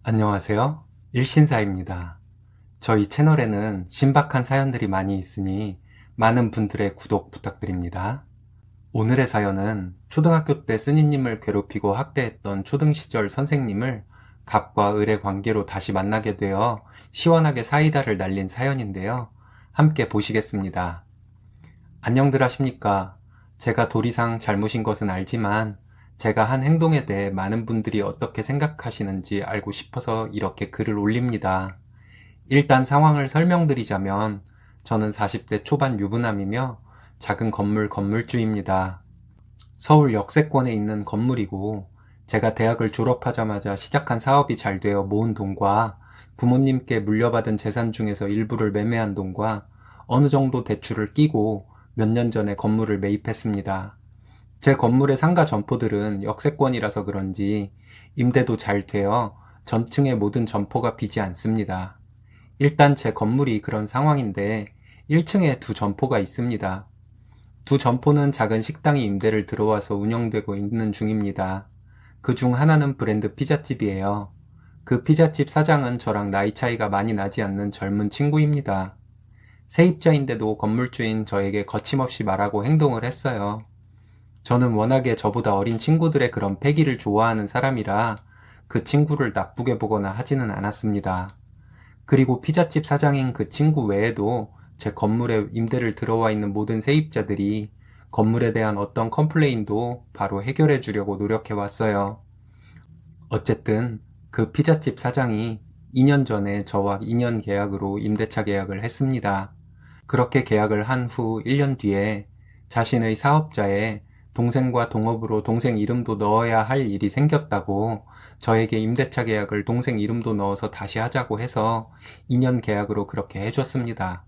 안녕하세요. 일신사입니다. 저희 채널에는 신박한 사연들이 많이 있으니 많은 분들의 구독 부탁드립니다. 오늘의 사연은 초등학교 때 쓰니님을 괴롭히고 학대했던 초등 시절 선생님을 갑과 을의 관계로 다시 만나게 되어 시원하게 사이다를 날린 사연인데요. 함께 보시겠습니다. 안녕들 하십니까? 제가 도리상 잘못인 것은 알지만 제가 한 행동에 대해 많은 분들이 어떻게 생각하시는지 알고 싶어서 이렇게 글을 올립니다. 일단 상황을 설명드리자면 저는 40대 초반 유부남이며 작은 건물주입니다. 서울 역세권에 있는 건물이고 제가 대학을 졸업하자마자 시작한 사업이 잘 되어 모은 돈과 부모님께 물려받은 재산 중에서 일부를 매매한 돈과 어느 정도 대출을 끼고 몇 년 전에 건물을 매입했습니다. 제 건물의 상가 점포들은 역세권이라서 그런지 임대도 잘 되어 전층의 모든 점포가 비지 않습니다. 일단 제 건물이 그런 상황인데 1층에 두 점포가 있습니다. 두 점포는 작은 식당이 임대를 들어와서 운영되고 있는 중입니다. 그 중 하나는 브랜드 피자집이에요. 그 피자집 사장은 저랑 나이 차이가 많이 나지 않는 젊은 친구입니다. 세입자인데도 건물주인 저에게 거침없이 말하고 행동을 했어요. 저는 워낙에 저보다 어린 친구들의 그런 패기를 좋아하는 사람이라 그 친구를 나쁘게 보거나 하지는 않았습니다. 그리고 피자집 사장인 그 친구 외에도 제 건물에 임대를 들어와 있는 모든 세입자들이 건물에 대한 어떤 컴플레인도 바로 해결해 주려고 노력해 왔어요. 어쨌든 그 피자집 사장이 2년 전에 저와 2년 계약으로 임대차 계약을 했습니다. 그렇게 계약을 한 후 1년 뒤에 자신의 사업자에 동생과 동업으로 동생 이름도 넣어야 할 일이 생겼다고 저에게 임대차 계약을 동생 이름도 넣어서 다시 하자고 해서 2년 계약으로 그렇게 해줬습니다.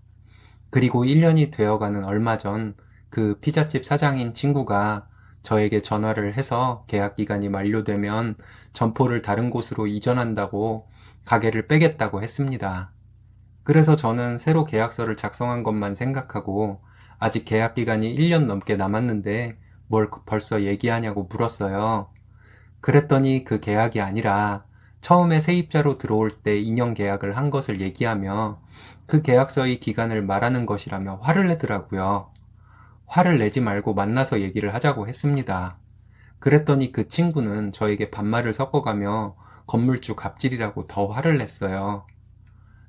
그리고 1년이 되어가는 얼마 전 그 피자집 사장인 친구가 저에게 전화를 해서 계약 기간이 만료되면 점포를 다른 곳으로 이전한다고 가게를 빼겠다고 했습니다. 그래서 저는 새로 계약서를 작성한 것만 생각하고 아직 계약 기간이 1년 넘게 남았는데 뭘 벌써 얘기하냐고 물었어요. 그랬더니 그 계약이 아니라 처음에 세입자로 들어올 때 2년 계약을 한 것을 얘기하며 그 계약서의 기간을 말하는 것이라며 화를 내더라고요. 화를 내지 말고 만나서 얘기를 하자고 했습니다. 그랬더니 그 친구는 저에게 반말을 섞어가며 건물주 갑질이라고 더 화를 냈어요.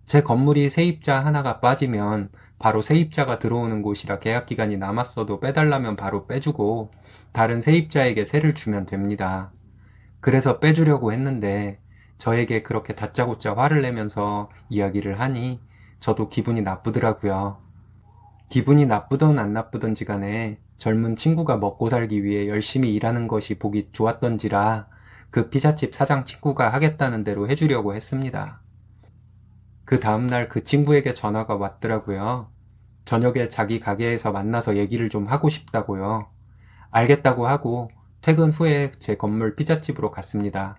제 건물이 세입자 하나가 빠지면 바로 세입자가 들어오는 곳이라 계약 기간이 남았어도 빼달라면 바로 빼주고 다른 세입자에게 세를 주면 됩니다. 그래서 빼주려고 했는데 저에게 그렇게 다짜고짜 화를 내면서 이야기를 하니 저도 기분이 나쁘더라고요. 기분이 나쁘든 안 나쁘든지 간에 젊은 친구가 먹고 살기 위해 열심히 일하는 것이 보기 좋았던지라 그 피자집 사장 친구가 하겠다는 대로 해주려고 했습니다. 그 다음날 그 친구에게 전화가 왔더라고요. 저녁에 자기 가게에서 만나서 얘기를 좀 하고 싶다고요. 알겠다고 하고 퇴근 후에 제 건물 피자집으로 갔습니다.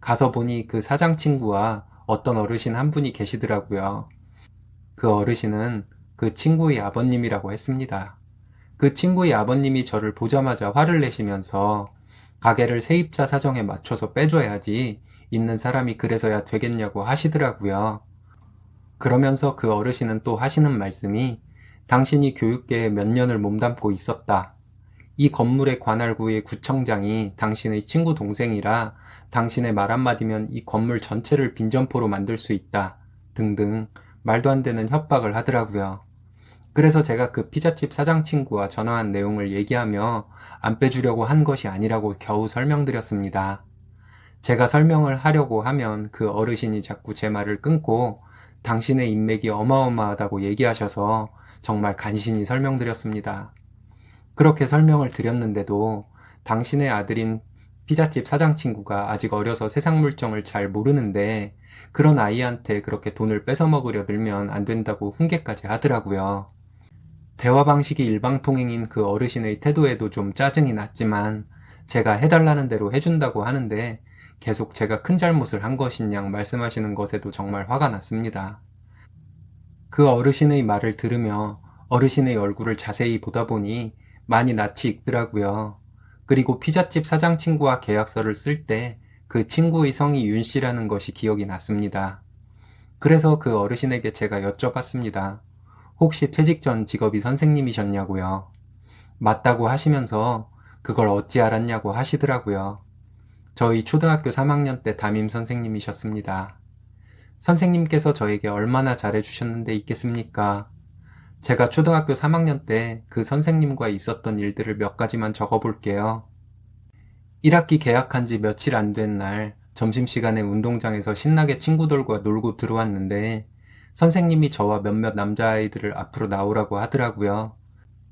가서 보니 그 사장 친구와 어떤 어르신 한 분이 계시더라고요. 그 어르신은 그 친구의 아버님이라고 했습니다. 그 친구의 아버님이 저를 보자마자 화를 내시면서 가게를 세입자 사정에 맞춰서 빼줘야지 있는 사람이 그래서야 되겠냐고 하시더라고요. 그러면서 그 어르신은 또 하시는 말씀이 당신이 교육계에 몇 년을 몸담고 있었다. 이 건물의 관할구의 구청장이 당신의 친구 동생이라 당신의 말 한마디면 이 건물 전체를 빈점포로 만들 수 있다. 등등 말도 안 되는 협박을 하더라고요. 그래서 제가 그 피자집 사장 친구와 전화한 내용을 얘기하며 안 빼주려고 한 것이 아니라고 겨우 설명드렸습니다. 제가 설명을 하려고 하면 그 어르신이 자꾸 제 말을 끊고 당신의 인맥이 어마어마하다고 얘기하셔서 정말 간신히 설명드렸습니다. 그렇게 설명을 드렸는데도 당신의 아들인 피자집 사장 친구가 아직 어려서 세상 물정을 잘 모르는데 그런 아이한테 그렇게 돈을 뺏어 먹으려 들면 안 된다고 훈계까지 하더라고요. 대화 방식이 일방통행인 그 어르신의 태도에도 좀 짜증이 났지만 제가 해달라는 대로 해준다고 하는데 계속 제가 큰 잘못을 한 것인 양 말씀하시는 것에도 정말 화가 났습니다. 그 어르신의 말을 들으며 어르신의 얼굴을 자세히 보다 보니 많이 낯이 익더라고요. 그리고 피자집 사장 친구와 계약서를 쓸 때 그 친구의 성이 윤 씨라는 것이 기억이 났습니다. 그래서 그 어르신에게 제가 여쭤봤습니다. 혹시 퇴직 전 직업이 선생님이셨냐고요. 맞다고 하시면서 그걸 어찌 알았냐고 하시더라고요. 저희 초등학교 3학년 때 담임 선생님이셨습니다. 선생님께서 저에게 얼마나 잘해주셨는데 있겠습니까? 제가 초등학교 3학년 때 그 선생님과 있었던 일들을 몇 가지만 적어볼게요. 1학기 개학한 지 며칠 안 된 날 점심시간에 운동장에서 신나게 친구들과 놀고 들어왔는데 선생님이 저와 몇몇 남자아이들을 앞으로 나오라고 하더라고요.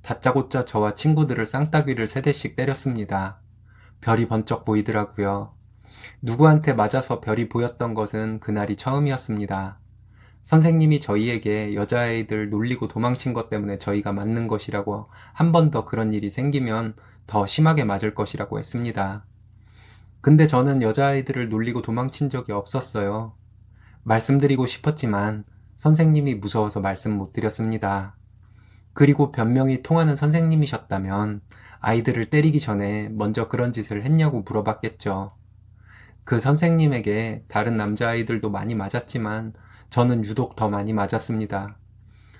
다짜고짜 저와 친구들을 쌍따귀를 3대씩 때렸습니다. 별이 번쩍 보이더라고요. 누구한테 맞아서 별이 보였던 것은 그날이 처음이었습니다. 선생님이 저희에게 여자아이들 놀리고 도망친 것 때문에 저희가 맞는 것이라고 한 번 더 그런 일이 생기면 더 심하게 맞을 것이라고 했습니다. 근데 저는 여자아이들을 놀리고 도망친 적이 없었어요. 말씀드리고 싶었지만 선생님이 무서워서 말씀 못 드렸습니다. 그리고 변명이 통하는 선생님이셨다면 아이들을 때리기 전에 먼저 그런 짓을 했냐고 물어봤겠죠. 그 선생님에게 다른 남자아이들도 많이 맞았지만 저는 유독 더 많이 맞았습니다.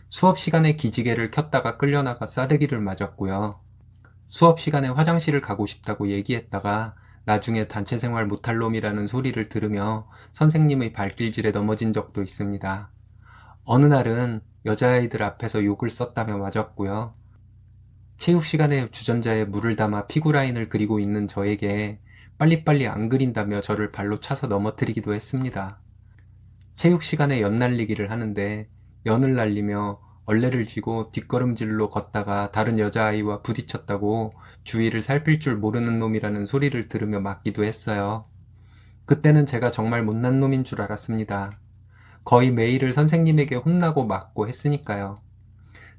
수업 시간에 기지개를 켰다가 끌려나가 싸대기를 맞았고요. 수업 시간에 화장실을 가고 싶다고 얘기했다가 나중에 단체 생활 못할 놈이라는 소리를 들으며 선생님의 발길질에 넘어진 적도 있습니다. 어느 날은 여자아이들 앞에서 욕을 썼다며 맞았고요. 체육 시간에 주전자에 물을 담아 피구라인을 그리고 있는 저에게 빨리빨리 안 그린다며 저를 발로 차서 넘어뜨리기도 했습니다. 체육 시간에 연 날리기를 하는데 연을 날리며 얼레를 쥐고 뒷걸음질로 걷다가 다른 여자아이와 부딪혔다고 주위를 살필 줄 모르는 놈이라는 소리를 들으며 맞기도 했어요. 그때는 제가 정말 못난 놈인 줄 알았습니다. 거의 매일을 선생님에게 혼나고 맞고 했으니까요.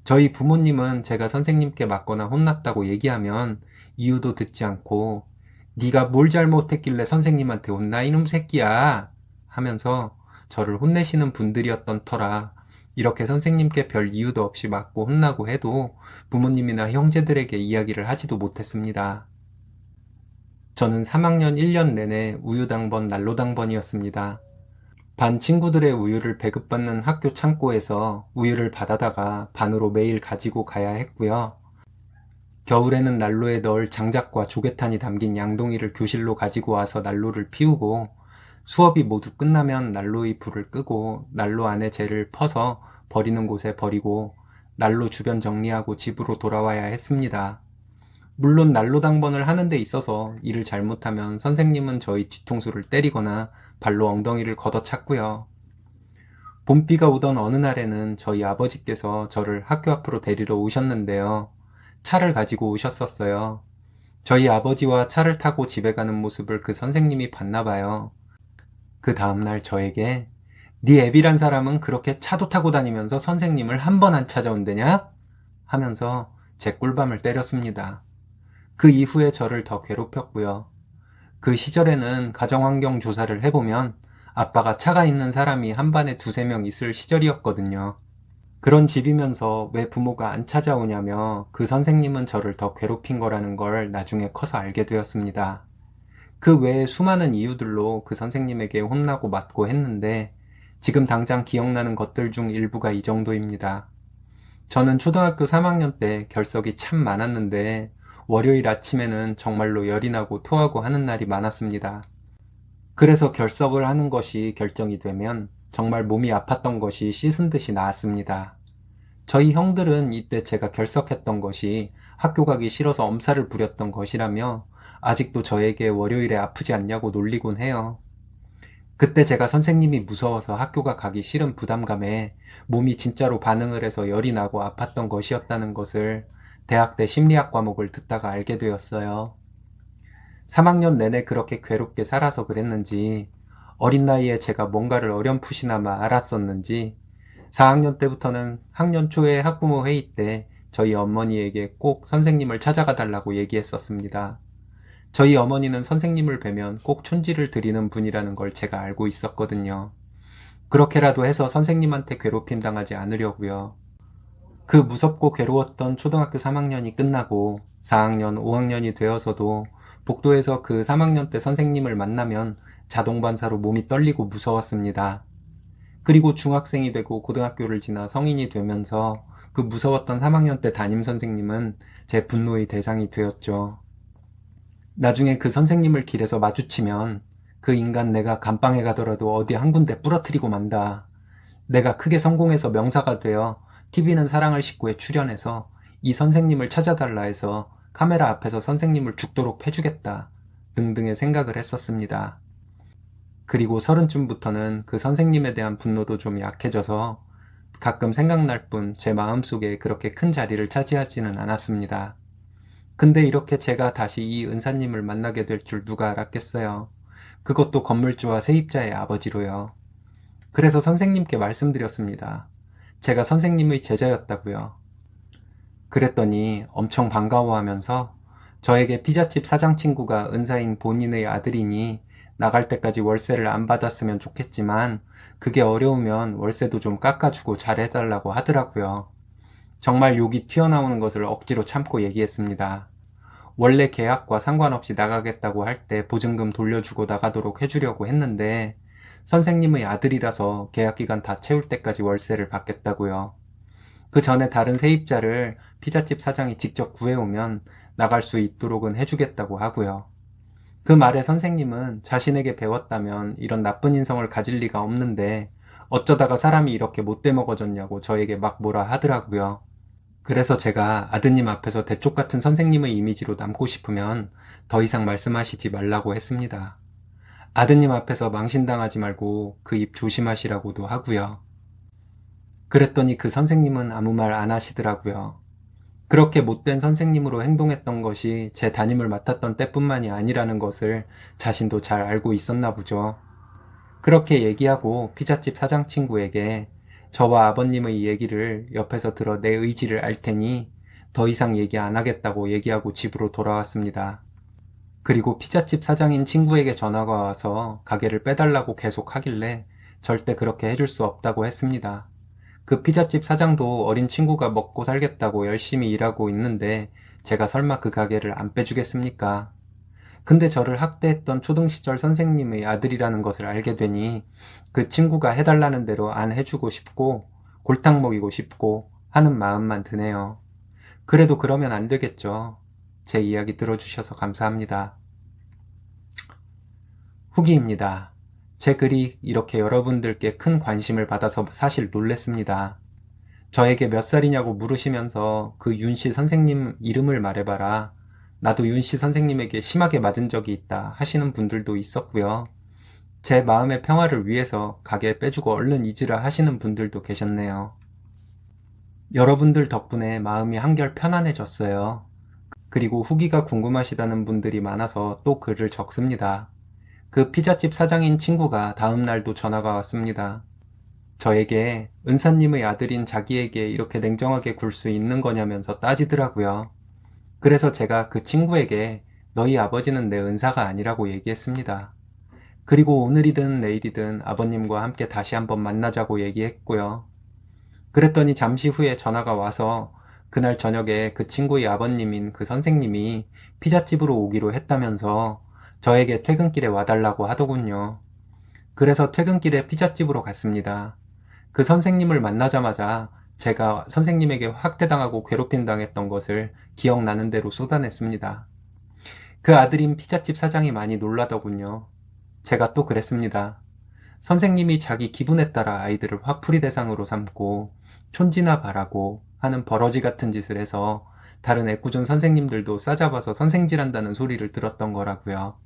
저희 부모님은 제가 선생님께 맞거나 혼났다고 얘기하면 이유도 듣지 않고 네가 뭘 잘못했길래 선생님한테 혼나 이놈 새끼야 하면서 저를 혼내시는 분들이었던 터라 이렇게 선생님께 별 이유도 없이 맞고 혼나고 해도 부모님이나 형제들에게 이야기를 하지도 못했습니다. 저는 3학년 1년 내내 우유당번 난로당번이었습니다. 반 친구들의 우유를 배급받는 학교 창고에서 우유를 받아다가 반으로 매일 가지고 가야 했고요. 겨울에는 난로에 넣을 장작과 조개탄이 담긴 양동이를 교실로 가지고 와서 난로를 피우고 수업이 모두 끝나면 난로의 불을 끄고 난로 안에 재를 퍼서 버리는 곳에 버리고 난로 주변 정리하고 집으로 돌아와야 했습니다. 물론 난로 당번을 하는 데 있어서 일을 잘못하면 선생님은 저희 뒤통수를 때리거나 발로 엉덩이를 걷어찼고요. 봄비가 오던 어느 날에는 저희 아버지께서 저를 학교 앞으로 데리러 오셨는데요. 차를 가지고 오셨었어요. 저희 아버지와 차를 타고 집에 가는 모습을 그 선생님이 봤나 봐요. 그 다음날 저에게 네 애비란 사람은 그렇게 차도 타고 다니면서 선생님을 한 번 안 찾아온대냐? 하면서 제 꿀밤을 때렸습니다. 그 이후에 저를 더 괴롭혔고요. 그 시절에는 가정환경 조사를 해보면 아빠가 차가 있는 사람이 한 반에 2~3명 있을 시절이었거든요. 그런 집이면서 왜 부모가 안 찾아오냐며 그 선생님은 저를 더 괴롭힌 거라는 걸 나중에 커서 알게 되었습니다. 그 외에 수많은 이유들로 그 선생님에게 혼나고 맞고 했는데 지금 당장 기억나는 것들 중 일부가 이 정도입니다. 저는 초등학교 3학년 때 결석이 참 많았는데 월요일 아침에는 정말로 열이 나고 토하고 하는 날이 많았습니다. 그래서 결석을 하는 것이 결정이 되면 정말 몸이 아팠던 것이 씻은 듯이 나았습니다. 저희 형들은 이때 제가 결석했던 것이 학교 가기 싫어서 엄살을 부렸던 것이라며 아직도 저에게 월요일에 아프지 않냐고 놀리곤 해요. 그때 제가 선생님이 무서워서 학교가 가기 싫은 부담감에 몸이 진짜로 반응을 해서 열이 나고 아팠던 것이었다는 것을 대학 때 심리학 과목을 듣다가 알게 되었어요. 3학년 내내 그렇게 괴롭게 살아서 그랬는지 어린 나이에 제가 뭔가를 어렴풋이나마 알았었는지 4학년 때부터는 학년 초에 학부모 회의 때 저희 어머니에게 꼭 선생님을 찾아가 달라고 얘기했었습니다. 저희 어머니는 선생님을 뵈면 꼭 촌지를 드리는 분이라는 걸 제가 알고 있었거든요. 그렇게라도 해서 선생님한테 괴롭힘 당하지 않으려고요. 그 무섭고 괴로웠던 초등학교 3학년이 끝나고 4학년, 5학년이 되어서도 복도에서 그 3학년 때 선생님을 만나면 자동 반사로 몸이 떨리고 무서웠습니다. 그리고 중학생이 되고 고등학교를 지나 성인이 되면서 그 무서웠던 3학년 때 담임 선생님은 제 분노의 대상이 되었죠. 나중에 그 선생님을 길에서 마주치면 그 인간 내가 감방에 가더라도 어디 한 군데 부러뜨리고 만다. 내가 크게 성공해서 명사가 되어 TV는 사랑을 싣고에 출연해서 이 선생님을 찾아달라 해서 카메라 앞에서 선생님을 죽도록 패주겠다 등등의 생각을 했었습니다. 그리고 30쯤부터는 그 선생님에 대한 분노도 좀 약해져서 가끔 생각날 뿐 제 마음속에 그렇게 큰 자리를 차지하지는 않았습니다. 근데 이렇게 제가 다시 이 은사님을 만나게 될 줄 누가 알았겠어요. 그것도 건물주와 세입자의 아버지로요. 그래서 선생님께 말씀드렸습니다. 제가 선생님의 제자였다고요. 그랬더니 엄청 반가워하면서 저에게 피자집 사장 친구가 은사인 본인의 아들이니 나갈 때까지 월세를 안 받았으면 좋겠지만 그게 어려우면 월세도 좀 깎아주고 잘해달라고 하더라고요. 정말 욕이 튀어나오는 것을 억지로 참고 얘기했습니다. 원래 계약과 상관없이 나가겠다고 할 때 보증금 돌려주고 나가도록 해주려고 했는데 선생님의 아들이라서 계약기간 다 채울 때까지 월세를 받겠다고요. 그 전에 다른 세입자를 피자집 사장이 직접 구해오면 나갈 수 있도록은 해주겠다고 하고요. 그 말에 선생님은 자신에게 배웠다면 이런 나쁜 인성을 가질 리가 없는데 어쩌다가 사람이 이렇게 못돼 먹어졌냐고 저에게 막 뭐라 하더라고요. 그래서 제가 아드님 앞에서 대쪽 같은 선생님의 이미지로 남고 싶으면 더 이상 말씀하시지 말라고 했습니다. 아드님 앞에서 망신당하지 말고 그 입 조심하시라고도 하고요. 그랬더니 그 선생님은 아무 말 안 하시더라고요. 그렇게 못된 선생님으로 행동했던 것이 제 담임을 맡았던 때뿐만이 아니라는 것을 자신도 잘 알고 있었나 보죠. 그렇게 얘기하고 피자집 사장 친구에게 저와 아버님의 얘기를 옆에서 들어 내 의지를 알 테니 더 이상 얘기 안 하겠다고 얘기하고 집으로 돌아왔습니다. 그리고 피자집 사장인 친구에게 전화가 와서 가게를 빼달라고 계속 하길래 절대 그렇게 해줄 수 없다고 했습니다. 그 피자집 사장도 어린 친구가 먹고 살겠다고 열심히 일하고 있는데 제가 설마 그 가게를 안 빼주겠습니까? 근데 저를 학대했던 초등시절 선생님의 아들이라는 것을 알게 되니 그 친구가 해달라는 대로 안 해주고 싶고 골탕 먹이고 싶고 하는 마음만 드네요. 그래도 그러면 안 되겠죠. 제 이야기 들어주셔서 감사합니다. 후기입니다. 제 글이 이렇게 여러분들께 큰 관심을 받아서 사실 놀랬습니다. 저에게 몇 살이냐고 물으시면서 그 윤씨 선생님 이름을 말해봐라. 나도 윤씨 선생님에게 심하게 맞은 적이 있다 하시는 분들도 있었고요. 제 마음의 평화를 위해서 가게 빼주고 얼른 잊으라 하시는 분들도 계셨네요. 여러분들 덕분에 마음이 한결 편안해졌어요. 그리고 후기가 궁금하시다는 분들이 많아서 또 글을 적습니다. 그 피자집 사장인 친구가 다음 날도 전화가 왔습니다. 저에게 은사님의 아들인 자기에게 이렇게 냉정하게 굴 수 있는 거냐면서 따지더라고요. 그래서 제가 그 친구에게 너희 아버지는 내 은사가 아니라고 얘기했습니다. 그리고 오늘이든 내일이든 아버님과 함께 다시 한번 만나자고 얘기했고요. 그랬더니 잠시 후에 전화가 와서 그날 저녁에 그 친구의 아버님인 그 선생님이 피자집으로 오기로 했다면서 저에게 퇴근길에 와달라고 하더군요. 그래서 퇴근길에 피자집으로 갔습니다. 그 선생님을 만나자마자 제가 선생님에게 학대당하고 괴롭힘당했던 것을 기억나는 대로 쏟아냈습니다. 그 아들인 피자집 사장이 많이 놀라더군요. 제가 또 그랬습니다. 선생님이 자기 기분에 따라 아이들을 화풀이 대상으로 삼고 촌지나 바라고 하는 버러지 같은 짓을 해서 다른 애꿎은 선생님들도 싸잡아서 선생질한다는 소리를 들었던 거라고요.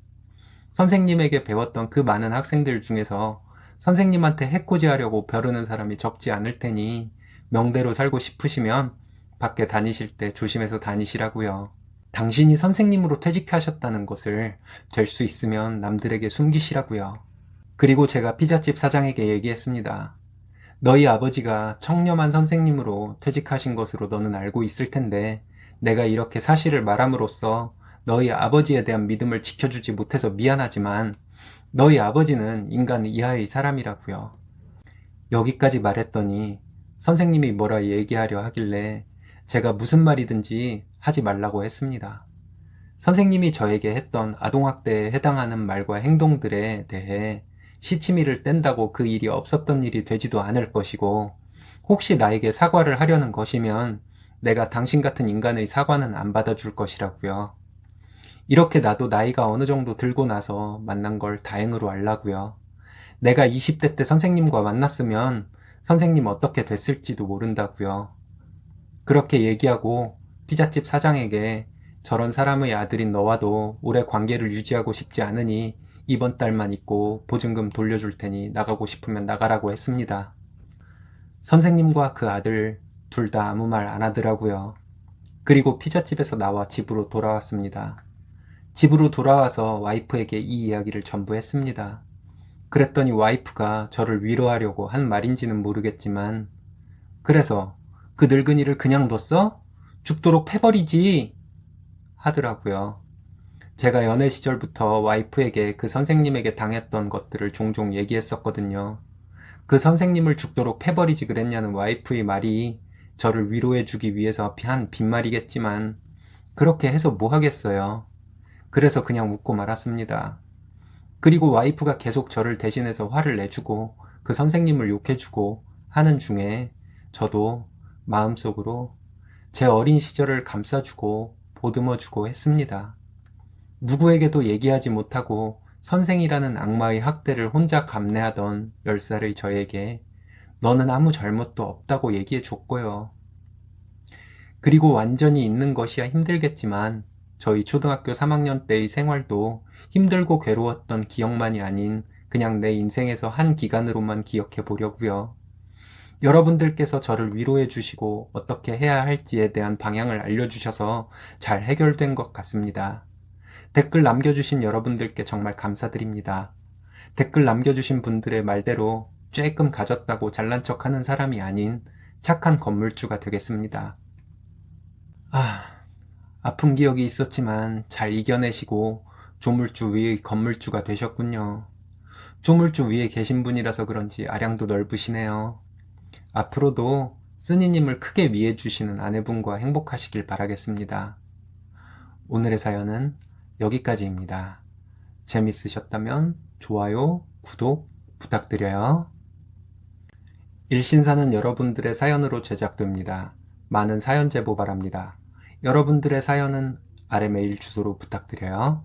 선생님에게 배웠던 그 많은 학생들 중에서 선생님한테 해코지하려고 벼르는 사람이 적지 않을 테니 명대로 살고 싶으시면 밖에 다니실 때 조심해서 다니시라고요. 당신이 선생님으로 퇴직하셨다는 것을 될 수 있으면 남들에게 숨기시라고요. 그리고 제가 피자집 사장에게 얘기했습니다. 너희 아버지가 청렴한 선생님으로 퇴직하신 것으로 너는 알고 있을 텐데 내가 이렇게 사실을 말함으로써 너희 아버지에 대한 믿음을 지켜주지 못해서 미안하지만 너희 아버지는 인간 이하의 사람이라고요. 여기까지 말했더니 선생님이 뭐라 얘기하려 하길래 제가 무슨 말이든지 하지 말라고 했습니다. 선생님이 저에게 했던 아동학대에 해당하는 말과 행동들에 대해 시치미를 뗀다고 그 일이 없었던 일이 되지도 않을 것이고, 혹시 나에게 사과를 하려는 것이면 내가 당신 같은 인간의 사과는 안 받아줄 것이라고요. 이렇게 나도 나이가 어느 정도 들고 나서 만난 걸 다행으로 알라고요. 내가 20대 때 선생님과 만났으면 선생님 어떻게 됐을지도 모른다고요. 그렇게 얘기하고 피자집 사장에게 저런 사람의 아들인 너와도 오래 관계를 유지하고 싶지 않으니 이번 달만 있고 보증금 돌려줄 테니 나가고 싶으면 나가라고 했습니다. 선생님과 그 아들 둘 다 아무 말 안 하더라고요. 그리고 피자집에서 나와 집으로 돌아왔습니다. 집으로 돌아와서 와이프에게 이 이야기를 전부 했습니다. 그랬더니 와이프가 저를 위로하려고 한 말인지는 모르겠지만, 그래서 그 늙은이를 그냥 뒀어? 죽도록 패버리지! 하더라고요. 제가 연애 시절부터 와이프에게 그 선생님에게 당했던 것들을 종종 얘기했었거든요. 그 선생님을 죽도록 패버리지 그랬냐는 와이프의 말이 저를 위로해주기 위해서 한 빈말이겠지만, 그렇게 해서 뭐 하겠어요. 그래서 그냥 웃고 말았습니다. 그리고 와이프가 계속 저를 대신해서 화를 내주고 그 선생님을 욕해주고 하는 중에 저도 마음속으로 제 어린 시절을 감싸주고 보듬어주고 했습니다. 누구에게도 얘기하지 못하고 선생이라는 악마의 학대를 혼자 감내하던 10살의 저에게 너는 아무 잘못도 없다고 얘기해 줬고요. 그리고 완전히 있는 것이야 힘들겠지만 저희 초등학교 3학년 때의 생활도 힘들고 괴로웠던 기억만이 아닌 그냥 내 인생에서 한 기간으로만 기억해 보려고요. 여러분들께서 저를 위로해 주시고 어떻게 해야 할지에 대한 방향을 알려주셔서 잘 해결된 것 같습니다. 댓글 남겨주신 여러분들께 정말 감사드립니다. 댓글 남겨주신 분들의 말대로 쬐끔 가졌다고 잘난 척하는 사람이 아닌 착한 건물주가 되겠습니다. 아픈 기억이 있었지만 잘 이겨내시고 조물주 위의 건물주가 되셨군요. 조물주 위에 계신 분이라서 그런지 아량도 넓으시네요. 앞으로도 쓰니님을 크게 위해 주시는 아내분과 행복하시길 바라겠습니다. 오늘의 사연은 여기까지입니다. 재밌으셨다면 좋아요, 구독 부탁드려요. 일신사는 여러분들의 사연으로 제작됩니다. 많은 사연 제보 바랍니다. 여러분들의 사연은 아래 메일 주소로 부탁드려요.